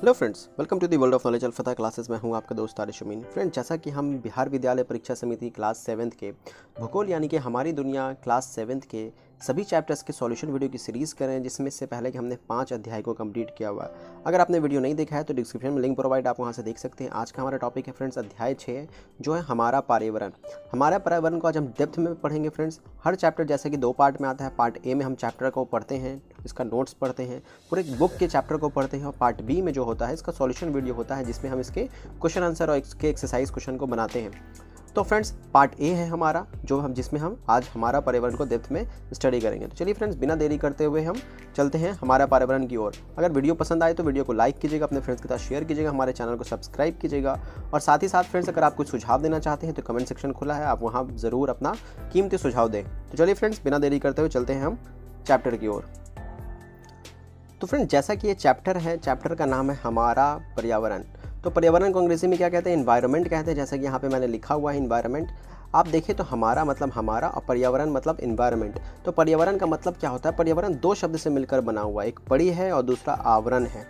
Hello friends, welcome to the world of knowledge Alfta classes में हूं आपका दोस्त आरिश अमीन। फ्रेंड्स, जैसा कि हम बिहार विद्यालय परीक्षा समिति क्लास 7th के भूगोल यानी कि हमारी दुनिया क्लास 7th के सभी चैप्टर्स के सॉल्यूशन वीडियो की सीरीज़ करें, जिसमें से पहले कि हमने 5 अध्याय को कंप्लीट किया हुआ है। अगर आपने वीडियो नहीं देखा है तो डिस्क्रिप्शन में लिंक प्रोवाइड, आप वहाँ से देख सकते हैं। आज का हमारा टॉपिक है फ्रेंड्स अध्याय 6, जो है हमारा पर्यावरण। हमारा पर्यावरण को आज हम डेप्थ में पढ़ेंगे फ्रेंड्स। हर चैप्टर जैसे कि 2 पार्ट में आता है। पार्ट ए में हम चैप्टर को पढ़ते हैं, इसका नोट्स पढ़ते हैं, पूरे बुक के चैप्टर को पढ़ते हैं, और पार्ट बी में जो होता है इसका सॉल्यूशन वीडियो होता है, जिसमें हम इसके क्वेश्चन आंसर और इसके एक्सरसाइज क्वेश्चन को बनाते हैं। तो फ्रेंड्स, पार्ट ए है हमारा, जिसमें हम आज हमारा पर्यावरण को डेप्थ में स्टडी करेंगे। तो चलिए फ्रेंड्स, बिना देरी करते हुए हम चलते हैं हमारा पर्यावरण की ओर। अगर वीडियो पसंद आए तो वीडियो को लाइक कीजिएगा, अपने फ्रेंड्स के साथ शेयर कीजिएगा, हमारे चैनल को सब्सक्राइब कीजिएगा, और साथ ही साथ फ्रेंड्स अगर आप कुछ सुझाव देना चाहते हैं तो कमेंट सेक्शन खुला है, आप वहाँ ज़रूर अपना कीमती सुझाव दें। तो चलिए फ्रेंड्स, बिना देरी करते हुए चलते हैं हम चैप्टर की ओर। तो फ्रेंड, जैसा कि ये चैप्टर है, चैप्टर का नाम है हमारा पर्यावरण। तो पर्यावरण को अंग्रेजी में क्या कहते हैं? एनवायरनमेंट कहते हैं। जैसा कि यहाँ पे मैंने लिखा हुआ है एनवायरनमेंट। आप देखें तो हमारा मतलब हमारा और पर्यावरण मतलब एनवायरनमेंट। तो पर्यावरण का मतलब क्या होता है? पर्यावरण 2 शब्द से मिलकर बना हुआ है, एक परि है और दूसरा आवरण है।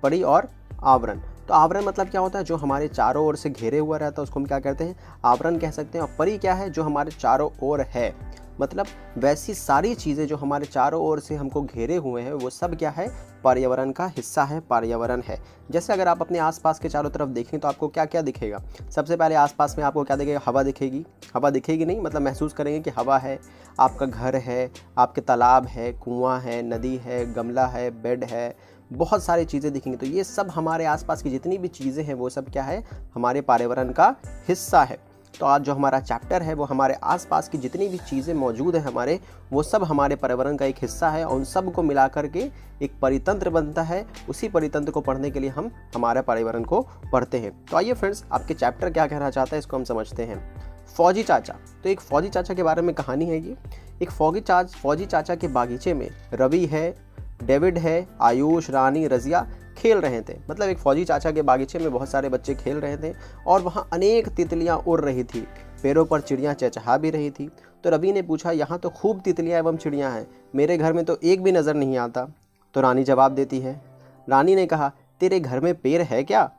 परि और आवरण। तो आवरण मतलब क्या होता है? जो हमारे चारों ओर से घेरे हुआ रहता है उसको हम क्या कहते हैं? आवरण कह सकते हैं। और परि क्या है? जो हमारे चारों ओर है, मतलब वैसी सारी चीज़ें जो हमारे चारों ओर से हमको घेरे हुए हैं वो सब क्या है? पर्यावरण का हिस्सा है, पर्यावरण है। जैसे अगर आप अपने आसपास के चारों तरफ देखें तो आपको क्या क्या दिखेगा? सबसे पहले आसपास में आपको क्या दिखेगा? हवा दिखेगी। हवा दिखेगी नहीं, मतलब महसूस करेंगे कि हवा है, आपका घर है, आपके तालाब है, कुआं है, नदी है, गमला है, बेड है, बहुत सारी चीज़ें दिखेंगी। तो ये सब हमारे आसपास की जितनी भी चीज़ें हैं वो सब क्या है? हमारे पर्यावरण का हिस्सा है। तो आज जो हमारा चैप्टर है वो हमारे आसपास की जितनी भी चीज़ें मौजूद हैं हमारे, वो सब हमारे पर्यावरण का एक हिस्सा है, और उन सब को मिला करके एक परितंत्र बनता है। उसी परितंत्र को पढ़ने के लिए हम हमारे पर्यावरण को पढ़ते हैं। तो आइए फ्रेंड्स, आपके चैप्टर क्या कहना चाहता है इसको हम समझते हैं। फौजी चाचा। तो एक फौजी चाचा के बारे में कहानी है ये। एक फौजी चाचा के बागीचे में रवि है, डेविड है, आयुष, रानी, रजिया खेल रहे थे। मतलब एक फौजी चाचा के बागीचे में बहुत सारे बच्चे खेल रहे थे और वहाँ अनेक तितलियाँ उड़ रही थी, पेड़ों पर चिड़ियाँ चहचहा भी रही थी। तो रवि ने पूछा, यहाँ तो खूब तितलियाँ एवं चिड़ियाँ हैं, मेरे घर में तो एक भी नज़र नहीं आता। तो रानी जवाब देती है। रानी ने कहा, तेरे घर में पेड़ है क्या?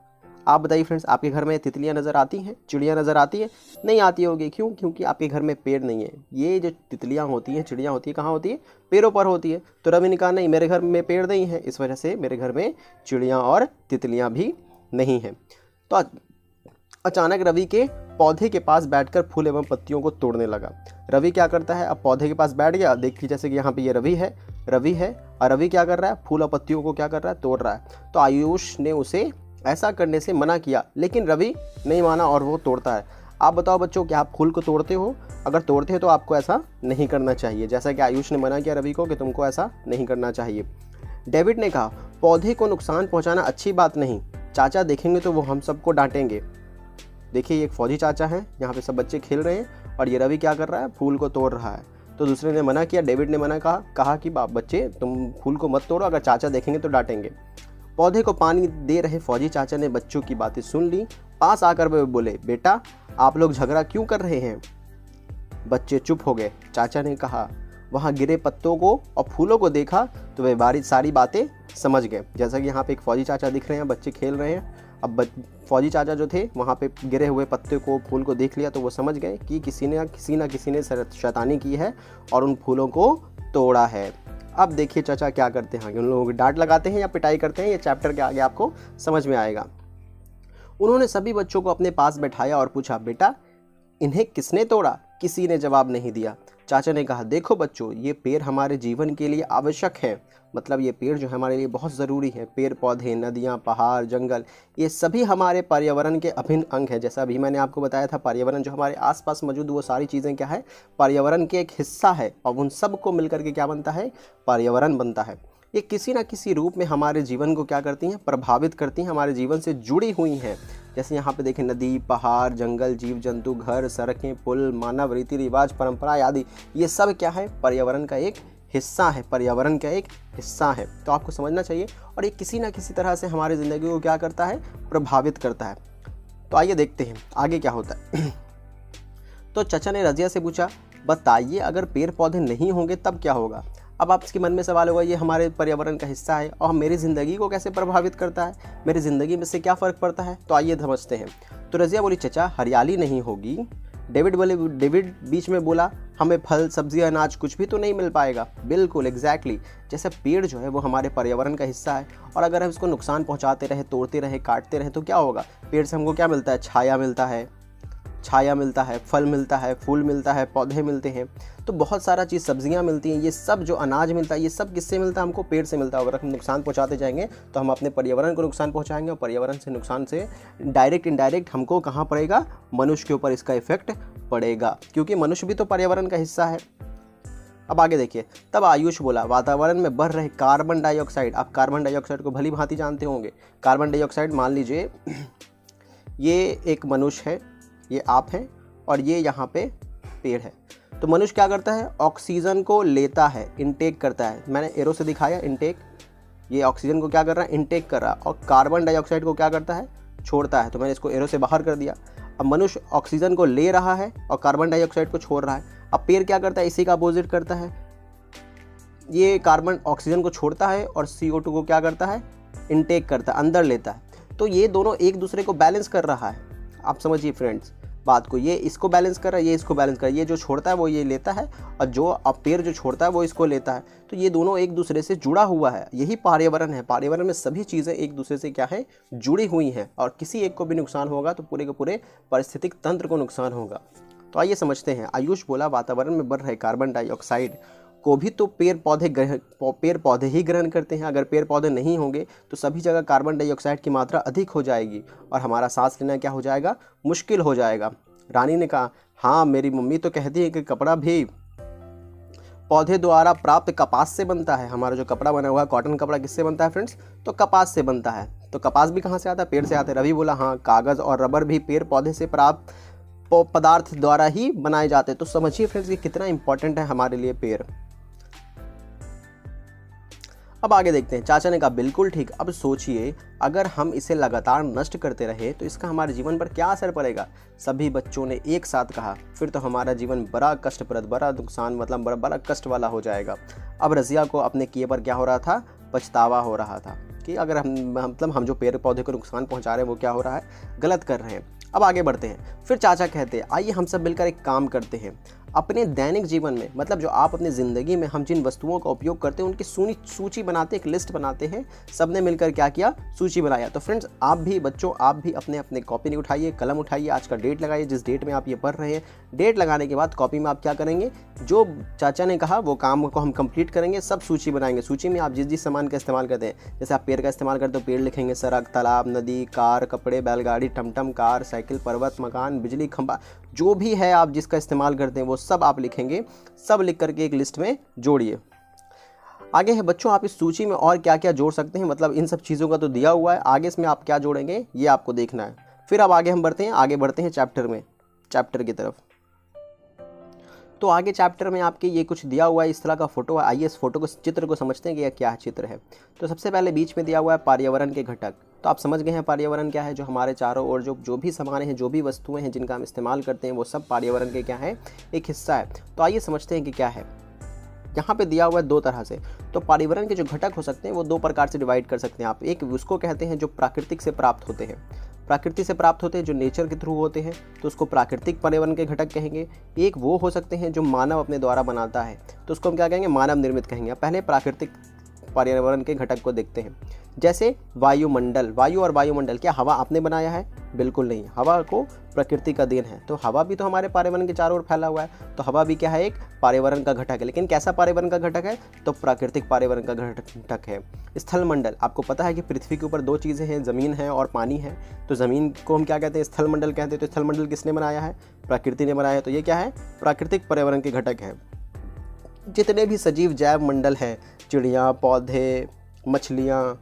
आप बताइए फ्रेंड्स, आपके घर में तितलियाँ नज़र आती हैं, चिड़ियाँ नज़र आती हैं? नहीं आती होगी। क्यों? क्योंकि आपके घर में पेड़ नहीं है। ये जो तितलियाँ होती हैं, चिड़ियाँ होती है, कहाँ होती है? पेड़ों पर होती है। तो रवि ने कहा, नहीं, मेरे घर में पेड़ नहीं है, इस वजह से मेरे घर में चिड़ियाँ और तितलियाँ भी नहीं हैं। तो अचानक रवि के पौधे के पास बैठकर फूल एवं पत्तियों को तोड़ने लगा। रवि क्या करता है? अब पौधे के पास बैठ गया। देखिए जैसे कि यहाँ पे ये रवि है और रवि क्या कर रहा है? फूल और पत्तियों को क्या कर रहा है? तोड़ रहा है। तो आयुष ने उसे ऐसा करने से मना किया, लेकिन रवि नहीं माना और वो तोड़ता है। आप बताओ बच्चों, क्या आप फूल को तोड़ते हो? अगर तोड़ते हो तो आपको ऐसा नहीं करना चाहिए, जैसा कि आयुष ने मना किया रवि को कि तुमको ऐसा नहीं करना चाहिए। डेविड ने कहा, पौधे को नुकसान पहुंचाना अच्छी बात नहीं, चाचा देखेंगे तो वो हम सबको डांटेंगे। देखिए, एक फौजी चाचा है, यहाँ पे सब बच्चे खेल रहे हैं और ये रवि क्या कर रहा है? फूल को तोड़ रहा है। तो दूसरे ने मना किया, डेविड ने मना कहा कि बच्चे तुम फूल को मत तोड़ो, अगर चाचा देखेंगे तो डांटेंगे। पौधे को पानी दे रहे फौजी चाचा ने बच्चों की बातें सुन ली। पास आकर वे बोले, बेटा आप लोग झगड़ा क्यों कर रहे हैं? बच्चे चुप हो गए। चाचा ने कहा, वहाँ गिरे पत्तों को और फूलों को देखा तो वे सारी बातें समझ गए। जैसा कि यहाँ पे एक फौजी चाचा दिख रहे हैं, बच्चे खेल रहे हैं। अब फौजी चाचा जो थे वहाँ पे गिरे हुए पत्ते को, फूल को देख लिया तो वो समझ गए कि किसी ने शैतानी की है और उन फूलों को तोड़ा है। अब देखिए चाचा क्या करते हैं, उन लोगों की डांट लगाते हैं या पिटाई करते हैं, ये चैप्टर के आगे आपको समझ में आएगा। उन्होंने सभी बच्चों को अपने पास बैठाया और पूछा, बेटा इन्हें किसने तोड़ा? किसी ने जवाब नहीं दिया। चाचा ने कहा, देखो बच्चों, ये पेड़ हमारे जीवन के लिए आवश्यक है, मतलब ये पेड़ जो हमारे लिए बहुत ज़रूरी है। पेड़ पौधे, नदियाँ, पहाड़, जंगल, ये सभी हमारे पर्यावरण के अभिन्न अंग है। जैसा अभी मैंने आपको बताया था, पर्यावरण जो हमारे आसपास मौजूद वो सारी चीज़ें क्या है? पर्यावरण के एक हिस्सा है, और उन सब को मिलकर के क्या बनता है? पर्यावरण बनता है। ये किसी ना किसी रूप में हमारे जीवन को क्या करती हैं? प्रभावित करती हैं, हमारे जीवन से जुड़ी हुई हैं। जैसे यहाँ पे देखें, नदी, पहाड़, जंगल, जीव जंतु, घर, सड़कें, पुल, मानव, रीति रिवाज, परंपरा आदि, ये सब क्या है? पर्यावरण का एक हिस्सा है, पर्यावरण का एक हिस्सा है। तो आपको समझना चाहिए, और ये किसी ना किसी तरह से हमारी ज़िंदगी को क्या करता है? प्रभावित करता है। तो आइए देखते हैं आगे क्या होता है। तो चाचा ने रजिया से पूछा, बताइए अगर पेड़ पौधे नहीं होंगे तब क्या होगा? अब आपके मन में सवाल होगा, ये हमारे पर्यावरण का हिस्सा है और मेरी ज़िंदगी को कैसे प्रभावित करता है, मेरी ज़िंदगी में से क्या फ़र्क पड़ता है? तो आइए समझते हैं। तो रज़िया बोली, चचा हरियाली नहीं होगी। डेविड बीच में बोला, हमें फल सब्जी अनाज कुछ भी तो नहीं मिल पाएगा। बिल्कुल एग्जैक्टली, जैसे पेड़ जो है वो हमारे पर्यावरण का हिस्सा है और अगर हम इसको नुकसान पहुंचाते रहे, तोड़ते रहे, काटते रहे तो क्या होगा? पेड़ से हमको क्या मिलता है? छाया मिलता है, फल मिलता है, फूल मिलता है, पौधे मिलते हैं, तो बहुत सारा चीज़, सब्जियां मिलती हैं। ये सब जो अनाज मिलता है, ये सब किससे मिलता है? हमको पेड़ से मिलता है। अगर हम नुकसान पहुंचाते जाएंगे तो हम अपने पर्यावरण को नुकसान पहुंचाएंगे और पर्यावरण से नुकसान से डायरेक्ट इनडायरेक्ट हमको कहाँ पड़ेगा? मनुष्य के ऊपर इसका इफेक्ट पड़ेगा, क्योंकि मनुष्य भी तो पर्यावरण का हिस्सा है। अब आगे देखिए, तब आयुष बोला, वातावरण में बढ़ रहे कार्बन डाइऑक्साइड। आप कार्बन डाइऑक्साइड को भली भांति जानते होंगे। कार्बन डाइऑक्साइड, मान लीजिए ये एक मनुष्य है, ये आप हैं और ये यहाँ पे पेड़ है। तो मनुष्य क्या करता है? ऑक्सीजन को लेता है, इनटेक करता है। मैंने एरो से दिखाया इनटेक, ये ऑक्सीजन को क्या कर रहा है? इनटेक कर रहा है। और कार्बन डाइऑक्साइड को क्या करता है? छोड़ता है। तो मैंने इसको एरो से बाहर कर दिया। अब मनुष्य ऑक्सीजन को ले रहा है और कार्बन डाइऑक्साइड को छोड़ रहा है। अब पेड़ क्या करता है? इसी का अपोजिट करता है। ये कार्बन ऑक्सीजन को छोड़ता है और CO2 को क्या करता है? इनटेक करता है, अंदर लेता है। तो ये दोनों एक दूसरे को बैलेंस कर रहा है। आप समझिए फ्रेंड्स बात को, ये इसको बैलेंस कर रहा है, ये इसको बैलेंस कर रहा है। ये जो छोड़ता है वो ये लेता है और जो अब पेड़ जो छोड़ता है वो इसको लेता है। तो ये दोनों एक दूसरे से जुड़ा हुआ है। यही पर्यावरण है। पर्यावरण में सभी चीज़ें एक दूसरे से क्या है? जुड़ी हुई हैं और किसी एक को भी नुकसान होगा तो पूरे के पूरे पारिस्थितिक तंत्र को नुकसान होगा। तो आइए समझते हैं। आयुष बोला, वातावरण में बढ़ रहे कार्बन डाइऑक्साइड को भी तो पेड़ पौधे ही ग्रहण करते हैं। अगर पेड़ पौधे नहीं होंगे तो सभी जगह कार्बन डाइऑक्साइड की मात्रा अधिक हो जाएगी और हमारा सांस लेना क्या हो जाएगा? मुश्किल हो जाएगा। रानी ने कहा, हाँ मेरी मम्मी तो कहती है कि कपड़ा भी पौधे द्वारा प्राप्त कपास से बनता है। हमारा जो कपड़ा बना हुआ है, कॉटन कपड़ा, किससे बनता है फ्रेंड्स? तो कपास से बनता है। तो कपास भी कहाँ से आता है? पेड़ से आता है। रवि बोला, हाँ कागज़ और रबर भी पेड़ पौधे से प्राप्त पदार्थ द्वारा ही बनाए जाते हैं। तो समझिए फ्रेंड्स ये कितना इंपॉर्टेंट है हमारे लिए पेड़। अब आगे देखते हैं। चाचा ने कहा, बिल्कुल ठीक। अब सोचिए, अगर हम इसे लगातार नष्ट करते रहे तो इसका हमारे जीवन पर क्या असर पड़ेगा? सभी बच्चों ने एक साथ कहा, फिर तो हमारा जीवन बड़ा कष्टप्रद, बड़ा नुकसान, मतलब बड़ा कष्ट वाला हो जाएगा। अब रज़िया को अपने किए पर क्या हो रहा था? पछतावा हो रहा था कि अगर हम जो पेड़ पौधे को नुकसान पहुंचा रहे हैं वो क्या हो रहा है? गलत कर रहे हैं। अब आगे बढ़ते हैं। फिर चाचा कहते हैं, आइए हम सब मिलकर एक काम करते हैं। अपने दैनिक जीवन में, मतलब जो आप अपनी ज़िंदगी में हम जिन वस्तुओं का उपयोग करते हैं उनकी सूची बनाते, एक लिस्ट बनाते हैं। सब ने मिलकर क्या किया? सूची बनाया। तो फ्रेंड्स आप भी बच्चों, आप भी अपने अपने कॉपी उठाइए, कलम उठाइए, आज का डेट लगाइए जिस डेट में आप ये पढ़ रहे हैं। डेट लगाने के बाद कॉपी में आप क्या करेंगे? जो चाचा ने कहा वो काम को हम कंप्लीट करेंगे। सब सूची बनाएंगे। सूची में आप जिस जिस सामान का इस्तेमाल करते हैं, जैसे आप पेड़ का इस्तेमाल करते हो, पेड़ लिखेंगे, सड़क, तालाब, नदी, कार, कपड़े, बैलगाड़ी, टमटम, कार, साइकिल, पर्वत, मकान, बिजली, खंभा, जो भी है आप जिसका इस्तेमाल करते हैं वो सब आप लिखेंगे। सब लिख करके एक लिस्ट में जोड़िए। आगे है बच्चों, आप इस सूची में और क्या क्या जोड़ सकते हैं, मतलब इन सब चीज़ों का तो दिया हुआ है, आगे इसमें आप क्या जोड़ेंगे ये आपको देखना है। फिर अब आगे हम बढ़ते हैं चैप्टर की तरफ। तो आगे चैप्टर में आपके ये कुछ दिया हुआ है, इस तरह का फोटो है। आइए इस फोटो को, चित्र को समझते हैं कि यह क्या चित्र है। तो सबसे पहले बीच में दिया हुआ है पर्यावरण के घटक। तो आप समझ गए हैं पर्यावरण क्या है? जो हमारे चारों ओर जो भी सामान हैं, जो भी वस्तुएं हैं जिनका हम इस्तेमाल करते हैं, वो सब पर्यावरण के क्या है? एक हिस्सा है। तो आइए समझते हैं कि क्या है। यहाँ पे दिया हुआ है दो तरह से। तो पर्यावरण के जो घटक हो सकते हैं वो दो प्रकार से डिवाइड कर सकते हैं आप। एक उसको कहते हैं जो प्राकृतिक से प्राप्त होते हैं, जो नेचर के थ्रू होते हैं, तो उसको प्राकृतिक पर्यावरण के घटक कहेंगे। एक वो हो सकते हैं जो मानव अपने द्वारा बनाता है, तो उसको हम क्या कहेंगे? मानव निर्मित कहेंगे। पहले प्राकृतिक पर्यावरण के घटक को देखते हैं। जैसे वायुमंडल, वायु और वायुमंडल, क्या हवा आपने बनाया है? बिल्कुल नहीं, हवा को प्रकृति का देन है। तो हवा भी तो हमारे पर्यावरण के चारों ओर फैला हुआ है, तो हवा भी क्या है? एक पर्यावरण का घटक है। लेकिन कैसा पर्यावरण का घटक है? तो प्राकृतिक पर्यावरण का घटक है। स्थलमंडल, आपको पता है कि पृथ्वी के ऊपर दो चीज़ें हैं, ज़मीन है और पानी है। तो ज़मीन को हम क्या कहते हैं? स्थलमंडल कहते हैं। तो स्थलमंडल किसने बनाया है? प्रकृति ने बनाया है। तो ये क्या है? प्राकृतिक पर्यावरण के घटक है। जितने भी सजीव जैव मंडल हैं, चिड़िया, पौधे, मछलियाँ,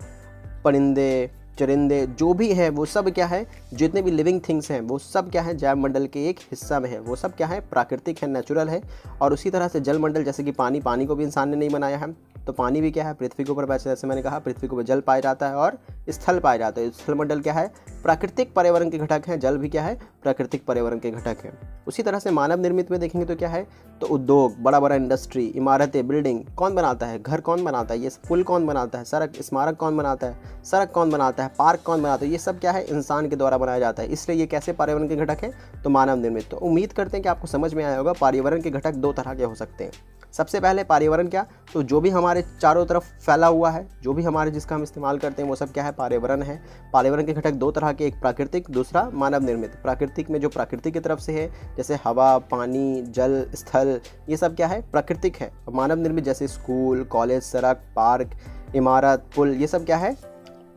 परिंदे, चरिंदे, जो भी है वो सब क्या है? जितने भी लिविंग थिंग्स हैं वो सब क्या है? जैव मंडल के एक हिस्सा में है। वो सब क्या है? प्राकृतिक है, नेचुरल है। और उसी तरह से जल मंडल, जैसे कि पानी को भी इंसान ने नहीं बनाया है, तो पानी भी क्या है, पृथ्वी के ऊपर पाया जाता है। जैसे मैंने कहा पृथ्वी के ऊपर जल पाया जाता है और स्थल पाया जाता है। स्थलमंडल क्या है, प्राकृतिक पर्यावरण के घटक हैं। जल भी क्या है, प्राकृतिक पर्यावरण के घटक हैं। उसी तरह से मानव निर्मित में देखेंगे तो क्या है, तो उद्योग, बड़ा बड़ा इंडस्ट्री, इमारतें, बिल्डिंग कौन बनाता है, घर कौन बनाता है, ये पुल कौन बनाता है, सड़क स्मारक कौन बनाता है, सड़क कौन बनाता है, पार्क कौन बनाता है, ये सब क्या है, इंसान के द्वारा बनाया जाता है। इसलिए ये कैसे पर्यावरण के घटक हैं, तो मानव निर्मित। तो उम्मीद करते हैं कि आपको समझ में आया होगा पर्यावरण के घटक दो तरह के हो सकते हैं। सबसे पहले पर्यावरण क्या, तो जो भी हमारे चारों तरफ फैला हुआ है, जो भी हमारे जिसका हम इस्तेमाल करते हैं वो सब क्या है, पर्यावरण है। पर्यावरण के घटक दो तरह के, एक प्राकृतिक, दूसरा मानव निर्मित। प्राकृतिक में जो प्रकृति की तरफ से है, जैसे हवा, पानी, जल, स्थल, ये सब क्या है, प्राकृतिक है। मानव निर्मित जैसे स्कूल, कॉलेज, सड़क, पार्क, इमारत, पुल, ये सब क्या है,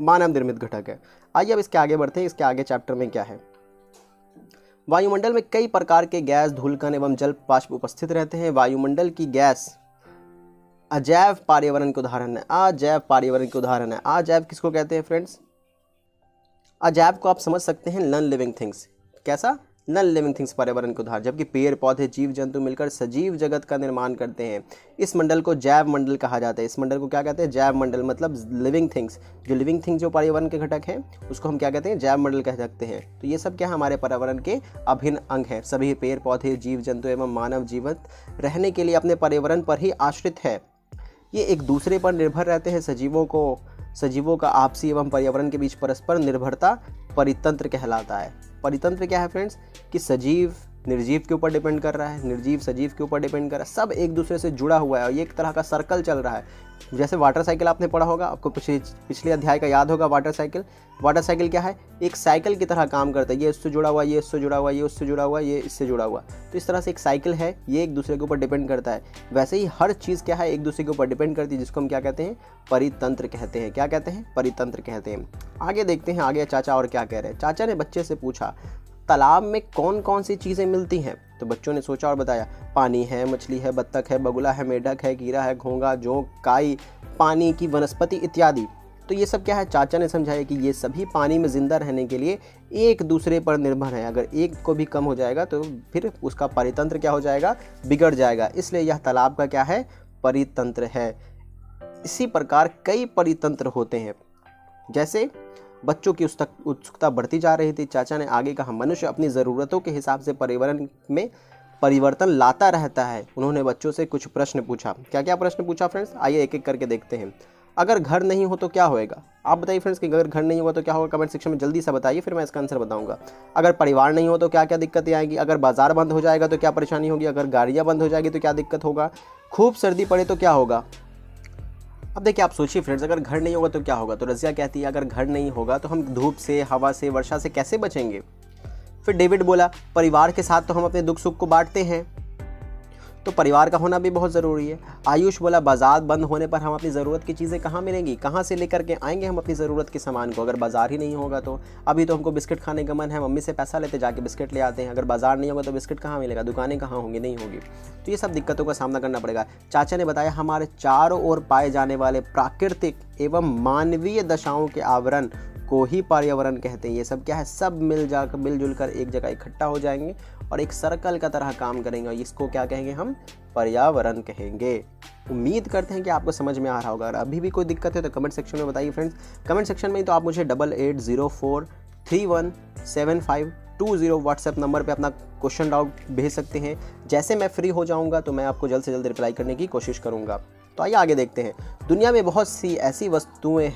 मानव निर्मित घटक है। आइए अब इसके आगे बढ़ते हैं। इसके आगे चैप्टर में क्या है, वायुमंडल में कई प्रकार के गैस, धूलकण एवं जल वाष्प उपस्थित रहते हैं। वायुमंडल की गैस अजैव पर्यावरण के उदाहरण है। अजैव पर्यावरण के उदाहरण है। अजैव किसको कहते हैं फ्रेंड्स, अजैव को आप समझ सकते हैं नॉन लिविंग थिंग्स। कैसा, नॉन लिविंग थिंग्स पर्यावरण के उदाहरण, जबकि पेड़ पौधे, जीव जंतु मिलकर सजीव जगत का निर्माण करते हैं। इस मंडल को जैव मंडल कहा जाता है। इस मंडल को क्या कहते हैं, जैव मंडल, मतलब लिविंग थिंग्स। जो लिविंग थिंग्स जो पर्यावरण के घटक हैं उसको हम क्या कहते हैं, जैव मंडल कह सकते हैं। तो ये सब क्या हमारे पर्यावरण के अभिन्न अंग हैं। सभी पेड़ पौधे, जीव जंतु एवं मानव जीवित रहने के लिए अपने पर्यावरण पर ही आश्रित है। ये एक दूसरे पर निर्भर रहते हैं। सजीवों का आपसी एवं पर्यावरण के बीच परस्पर निर्भरता परितंत्र कहलाता है। परितंत्र क्या है फ्रेंड्स, कि सजीव निर्जीव के ऊपर डिपेंड कर रहा है, निर्जीव सजीव के ऊपर डिपेंड कर रहा है, सब एक दूसरे से जुड़ा हुआ है और ये एक तरह का सर्कल चल रहा है। जैसे वाटर साइकिल आपने पढ़ा होगा, आपको पिछले अध्याय का याद होगा। वाटर साइकिल क्या है, एक साइकिल की तरह काम करता है। ये इससे जुड़ा हुआ, ये इससे जुड़ा हुआ, ये उससे जुड़ा हुआ, ये इससे जुड़ा हुआ। तो इस तरह से एक साइकिल है, ये एक दूसरे के ऊपर डिपेंड करता है। वैसे ही हर चीज़ क्या है, एक दूसरे के ऊपर डिपेंड करती है, जिसको हम क्या कहते हैं, परितंत्र कहते हैं। क्या कहते हैं, परितंत्र कहते हैं। आगे देखते हैं, आगे चाचा और क्या कह रहे हैं। चाचा ने बच्चे से पूछा, तालाब में कौन कौन सी चीज़ें मिलती हैं। तो बच्चों ने सोचा और बताया, पानी है, मछली है, बत्तख है, बगुला है, मेढक है, कीड़ा है, घोंगा, जोंक, काई, पानी की वनस्पति इत्यादि। तो ये सब क्या है, चाचा ने समझाया कि ये सभी पानी में जिंदा रहने के लिए एक दूसरे पर निर्भर है। अगर एक को भी कम हो जाएगा तो फिर उसका परितंत्र क्या हो जाएगा, बिगड़ जाएगा। इसलिए यह तालाब का क्या है, परितंत्र है। इसी प्रकार कई परितंत्र होते हैं। जैसे बच्चों की उत्सुकता बढ़ती जा रही थी। चाचा ने आगे कहा, मनुष्य अपनी ज़रूरतों के हिसाब से पर्यावरण में परिवर्तन लाता रहता है। उन्होंने बच्चों से कुछ प्रश्न पूछा। क्या क्या प्रश्न पूछा फ्रेंड्स, आइए एक एक करके देखते हैं। अगर घर नहीं हो तो क्या होएगा, आप बताइए फ्रेंड्स कि अगर घर नहीं हुआ तो क्या होगा, कमेंट सेक्शन में जल्दी से बताइए, फिर मैं इसका आंसर बताऊंगा। अगर परिवार नहीं हो तो क्या क्या दिक्कतें आएंगी, अगर बाजार बंद हो जाएगा तो क्या परेशानी होगी, अगर गाड़ियाँ बंद हो जाएगी तो क्या दिक्कत होगा, खूब सर्दी पड़े तो क्या होगा। अब देखिए आप सोचिए फ्रेंड्स, अगर घर नहीं होगा तो क्या होगा। तो रज़िया कहती है अगर घर नहीं होगा तो हम धूप से, हवा से, वर्षा से कैसे बचेंगे। फिर डेविड बोला, परिवार के साथ तो हम अपने दुख सुख को बांटते हैं, तो परिवार का होना भी बहुत ज़रूरी है। आयुष बोला, बाजार बंद होने पर हम अपनी ज़रूरत की चीज़ें कहाँ मिलेंगी, कहाँ से लेकर के आएंगे हम अपनी ज़रूरत के सामान को, अगर बाजार ही नहीं होगा तो। अभी तो हमको बिस्किट खाने का मन है, मम्मी से पैसा लेते जाके बिस्किट ले आते हैं। अगर बाजार नहीं होगा तो बिस्किट कहाँ मिलेगा, दुकानें कहाँ होंगी, नहीं होगी। तो ये सब दिक्कतों का सामना करना पड़ेगा। चाचा ने बताया, हमारे चारों ओर पाए जाने वाले प्राकृतिक एवं मानवीय दशाओं के आवरण को ही पर्यावरण कहते हैं। ये सब क्या है, सब मिलजुल कर एक जगह इकट्ठा हो जाएंगे और एक सर्कल का तरह काम करेंगे और इसको क्या कहेंगे, हम पर्यावरण कहेंगे। उम्मीद करते हैं कि आपको समझ में आ रहा होगा। अगर अभी भी कोई दिक्कत है तो कमेंट सेक्शन में बताइए फ्रेंड्स। कमेंट सेक्शन में तो आप मुझे 8804317520 व्हाट्सएप नंबर पे अपना क्वेश्चन डाउट भेज सकते हैं। जैसे मैं फ्री हो जाऊंगा तो मैं आपको जल्द से जल्द रिप्लाई करने की कोशिश करूंगा। तो आइए आगे देखते हैं। दुनिया में बहुत सी ऐसी वस्तुएं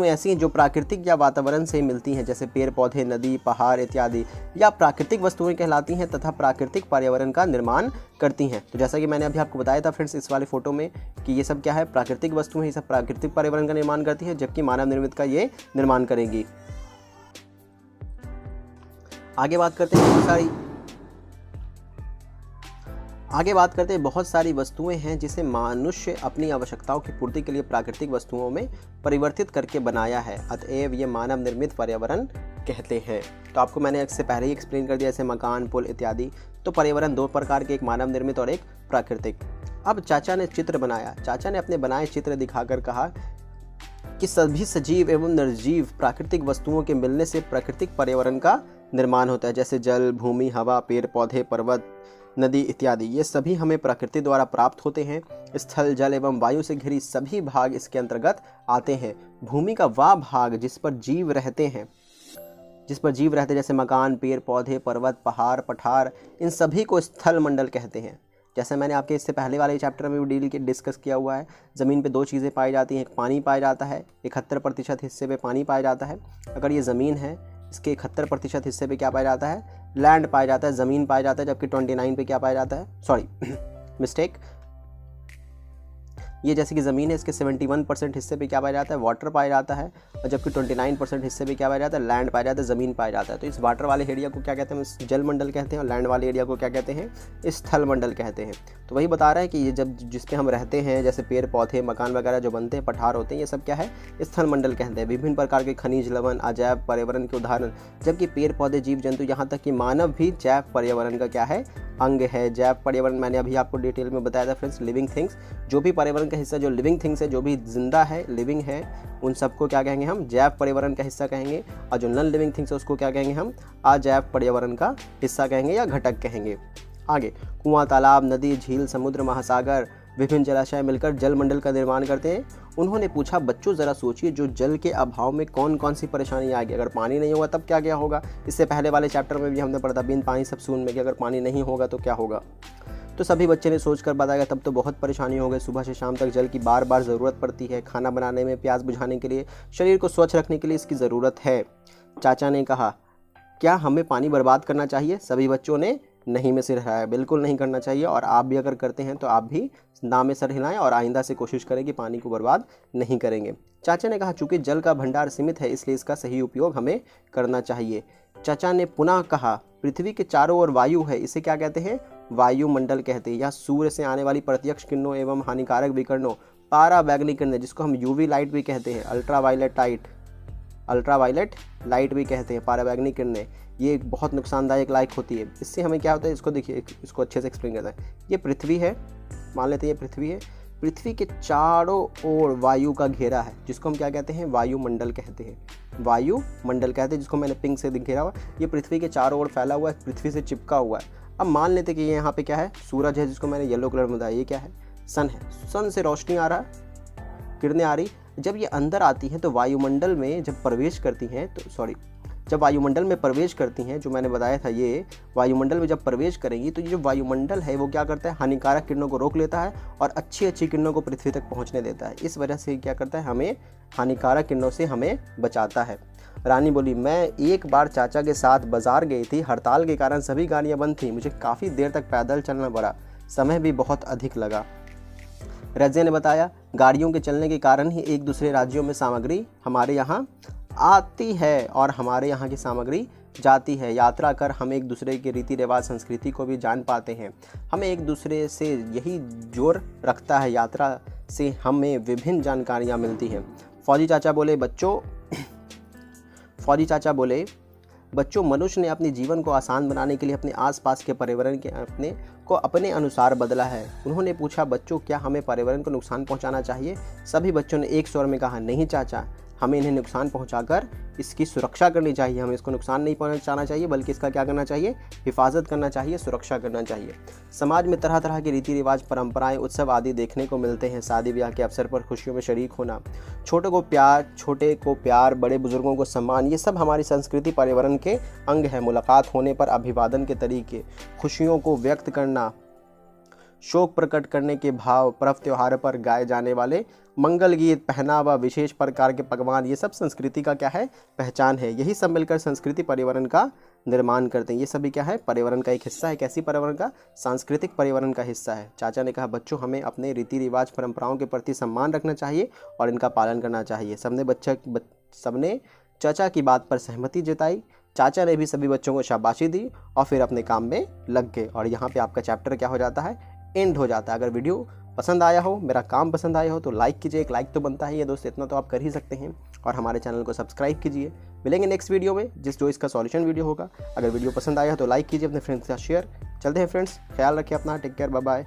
ऐसी हैं जो प्राकृतिक या वातावरण से मिलती हैं, जैसे पेड़ पौधे, नदी, पहाड़ इत्यादि, या प्राकृतिक वस्तुएं कहलाती हैं तथा प्राकृतिक पर्यावरण का निर्माण करती हैं। तो जैसा कि मैंने अभी आपको बताया था फ्रेंड्स इस वाले फोटो में कि ये सब क्या है, प्राकृतिक वस्तुएं, ये सब प्राकृतिक पर्यावरण का निर्माण करती है, जबकि मानव निर्मित का ये निर्माण करेंगी। आगे बात करते हैं, बहुत सारी वस्तुएं हैं जिसे मनुष्य अपनी आवश्यकताओं की पूर्ति के लिए प्राकृतिक वस्तुओं में परिवर्तित करके बनाया है, अतएव ये मानव निर्मित पर्यावरण कहते हैं। तो आपको मैंने इससे पहले ही एक्सप्लेन कर दिया, जैसे मकान, पुल इत्यादि। तो पर्यावरण दो प्रकार के, एक मानव निर्मित और एक प्राकृतिक। अब चाचा ने चित्र बनाया। चाचा ने अपने बनाए चित्र दिखाकर कहा कि सभी सजीव एवं निर्जीव प्राकृतिक वस्तुओं के मिलने से प्राकृतिक पर्यावरण का निर्माण होता है, जैसे जल, भूमि, हवा, पेड़ पौधे, पर्वत, नदी इत्यादि, ये सभी हमें प्रकृति द्वारा प्राप्त होते हैं। स्थल, जल एवं वायु से घिरी सभी भाग इसके अंतर्गत आते हैं। भूमि का वह भाग जिस पर जीव रहते हैं, जैसे मकान, पेड़ पौधे, पर्वत, पहाड़, पठार, इन सभी को स्थल मंडल कहते हैं। जैसे मैंने आपके इससे पहले वाले चैप्टर में भी डिस्कस किया हुआ है, ज़मीन पे 2 चीज़ें पाई जाती हैं, एक पानी पाया जाता है, 71% हिस्से पे पानी पाया जाता है। अगर ये ज़मीन है, इसके 71% हिस्से पे क्या पाया जाता है, लैंड पाया जाता है, ज़मीन पाया जाता है, जबकि 29 पे क्या पाया जाता है, मिस्टेक, ये जैसे कि ज़मीन है, इसके 71% हिस्से पे क्या पाया जाता है, वाटर पाया जाता है, और जबकि 29% हिस्से पे क्या पाया जाता है, लैंड पाया जाता है, ज़मीन पाया जाता है। तो इस वाटर वाले एरिया को क्या कहते हैं, जल मंडल कहते हैं, और लैंड वाले एरिया को क्या कहते हैं, स्थल मंडल कहते हैं। तो वही बता रहा है कि ये जब जिस पे हम रहते हैं, जैसे पेड़ पौधे, मकान वगैरह जो बनते हैं, पठार होते हैं, ये सब क्या है, स्थल मंडल कहते हैं। विभिन्न प्रकार के खनिज, लवण, अजैव पर्यावरण के उदाहरण, जबकि पेड़ पौधे, जीव जंतु, यहाँ तक कि मानव भी जैव पर्यावरण का क्या है, अंग है। जैव पर्यावरण मैंने अभी आपको डिटेल में बताया था फ्रेंड्स, लिविंग थिंग्स, जो भी पर्यावरण का हिस्सा, जो लिविंग थिंग्स है, जो भी जिंदा है, लिविंग है, उन सबको क्या कहेंगे हम, जैव पर्यावरण का हिस्सा कहेंगे। और जो नॉन लिविंग थिंग्स है उसको क्या कहेंगे हम, अजैव पर्यावरण का हिस्सा कहेंगे या घटक कहेंगे। आगे, कुआं, तालाब, नदी, झील, समुद्र, महासागर, विभिन्न जलाशय मिलकर जल मंडल का निर्माण करते हैं। उन्होंने पूछा, बच्चों ज़रा सोचिए, जो जल के अभाव में कौन कौन सी परेशानी आएगी। अगर पानी नहीं होगा तब क्या क्या होगा। इससे पहले वाले चैप्टर में भी हमने पढ़ा था, बिन पानी सब शून्य में, कि अगर पानी नहीं होगा तो क्या होगा। तो सभी बच्चे ने सोच कर बताया, तब तो बहुत परेशानी हो गई। सुबह से शाम तक जल की बार बार ज़रूरत पड़ती है। खाना बनाने में, प्यास बुझाने के लिए, शरीर को स्वच्छ रखने के लिए इसकी ज़रूरत है। चाचा ने कहा, क्या हमें पानी बर्बाद करना चाहिए। सभी बच्चों ने नहीं में सिर हिलाया, बिल्कुल नहीं करना चाहिए। और आप भी अगर करते हैं तो आप भी ना में सिर हिलाएं और आइंदा से कोशिश करें कि पानी को बर्बाद नहीं करेंगे। चाचा ने कहा, चूंकि जल का भंडार सीमित है, इसलिए इसका सही उपयोग हमें करना चाहिए। चाचा ने पुनः कहा, पृथ्वी के चारों ओर वायु है, इसे क्या कहते हैं, वायुमंडल कहते हैं। यह सूर्य से आने वाली प्रत्यक्ष किरणों एवं हानिकारक विकिरणों, पारावैंगनिक किरणें, जिसको हम यूवी लाइट भी कहते हैं, अल्ट्रावायलेट लाइट भी कहते हैं, पारावैंगनिक किरणें, ये बहुत नुकसानदायक लाइट होती है। इससे हमें क्या होता है, इसको देखिए, इसको अच्छे से एक्सप्लेन करते हैं। ये पृथ्वी है, मान लेते हैं ये पृथ्वी है, पृथ्वी के चारों ओर वायु का घेरा है, जिसको हम क्या कहते हैं, वायुमंडल कहते हैं। वायुमंडल कहते हैं, जिसको मैंने पिंक से घेरा हुआ, ये पृथ्वी के चारों ओर फैला हुआ है, पृथ्वी से चिपका हुआ है। अब मान लेते हैं कि ये यहाँ पे क्या है, सूरज है, जिसको मैंने येलो कलर में बताया, ये क्या है, सन है। सन से रोशनी आ रहा है, किरणें आ रही। जब ये अंदर आती हैं तो वायुमंडल में जब प्रवेश करती हैं तो जब वायुमंडल में प्रवेश करती हैं, जो मैंने बताया था, ये वायुमंडल में जब प्रवेश करेंगी तो ये जो वायुमंडल है वो क्या करता है, हानिकारक किरणों को रोक लेता है और अच्छी अच्छी किरणों को पृथ्वी तक पहुंचने देता है। इस वजह से क्या करता है, हमें हानिकारक किरणों से हमें बचाता है। रानी बोली, मैं एक बार चाचा के साथ बाजार गई थी, हड़ताल के कारण सभी गाड़ियाँ बंद थी, मुझे काफ़ी देर तक पैदल चलना पड़ा, समय भी बहुत अधिक लगा। रज़िया ने बताया, गाड़ियों के चलने के कारण ही एक दूसरे राज्यों में सामग्री हमारे यहाँ आती है और हमारे यहाँ की सामग्री जाती है। यात्रा कर हम एक दूसरे के रीति रिवाज, संस्कृति को भी जान पाते हैं। हमें एक दूसरे से यही जोड़ रखता है, यात्रा से हमें विभिन्न जानकारियाँ मिलती हैं। फौजी चाचा बोले, बच्चों, मनुष्य ने अपने जीवन को आसान बनाने के लिए अपने आसपास के पर्यावरण के अपने अनुसार बदला है। उन्होंने पूछा, बच्चों, क्या हमें पर्यावरण को नुकसान पहुंचाना चाहिए। सभी बच्चों ने एक स्वर में कहा, नहीं चाचा, हमें इन्हें नुकसान पहुंचाकर इसकी सुरक्षा करनी चाहिए। हमें इसको नुकसान नहीं पहुंचाना चाहिए, बल्कि इसका क्या करना चाहिए, हिफाजत करना चाहिए, सुरक्षा करना चाहिए। समाज में तरह तरह के रीति रिवाज, परंपराएं, उत्सव आदि देखने को मिलते हैं। शादी ब्याह के अवसर पर खुशियों में शरीक होना, छोटे को प्यार, बड़े बुजुर्गों को सम्मान, ये सब हमारी संस्कृति पर्यावरण के अंग है। मुलाकात होने पर अभिवादन के तरीके, खुशियों को व्यक्त करना, शोक प्रकट करने के भाव, पर्व त्योहार पर गाए जाने वाले मंगल गीत, पहनावा, विशेष प्रकार के पकवान, ये सब संस्कृति का क्या है, पहचान है। यही सब मिलकर संस्कृति पर्यावरण का निर्माण करते हैं। ये सभी क्या है, पर्यावरण का एक हिस्सा है। कैसी पर्यावरण का, सांस्कृतिक पर्यावरण का हिस्सा है। चाचा ने कहा, बच्चों, हमें अपने रीति रिवाज, परंपराओं के प्रति सम्मान रखना चाहिए और इनका पालन करना चाहिए। सबने चाचा की बात पर सहमति जताई। चाचा ने भी सभी बच्चों को शाबाशी दी और फिर अपने काम में लग गए। और यहाँ पे आपका चैप्टर क्या हो जाता है, एंड हो जाता है। अगर वीडियो पसंद आया हो, मेरा काम पसंद आया हो तो लाइक कीजिए। एक लाइक तो बनता है ये दोस्त, इतना तो आप कर ही सकते हैं। और हमारे चैनल को सब्सक्राइब कीजिए। मिलेंगे नेक्स्ट वीडियो में, जो इसका सॉल्यूशन वीडियो होगा। अगर वीडियो पसंद आया हो तो लाइक कीजिए, अपने फ्रेंड्स के साथ शेयर। चलते हैं फ्रेंड्स, ख्याल रखिए अपना, टेक केयर, बाय बाय।